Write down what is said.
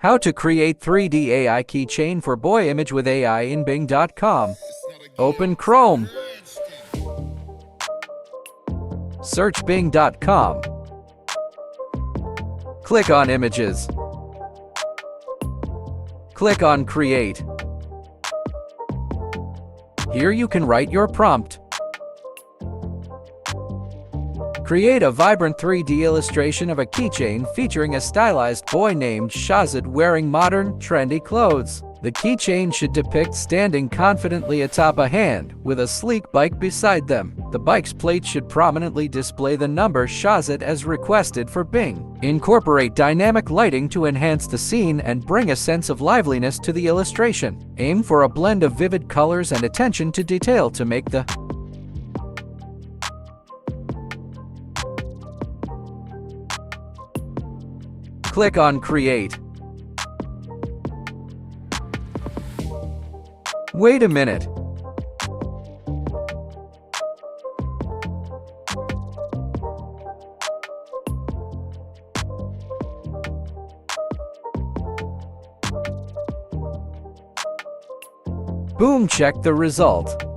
How to create 3D AI keychain for boy image with AI in Bing.com. Open Chrome. Search Bing.com. Click on Images. Click on Create. Here you can write your prompt. Create a vibrant 3D illustration of a keychain featuring a stylized boy named Shazad wearing modern, trendy clothes. The keychain should depict standing confidently atop a hand, with a sleek bike beside them. The bike's plate should prominently display the number Shazad as requested for Bing. Incorporate dynamic lighting to enhance the scene and bring a sense of liveliness to the illustration. Aim for a blend of vivid colors and attention to detail to make the Click on Create. Wait a minute. Boom, check the result.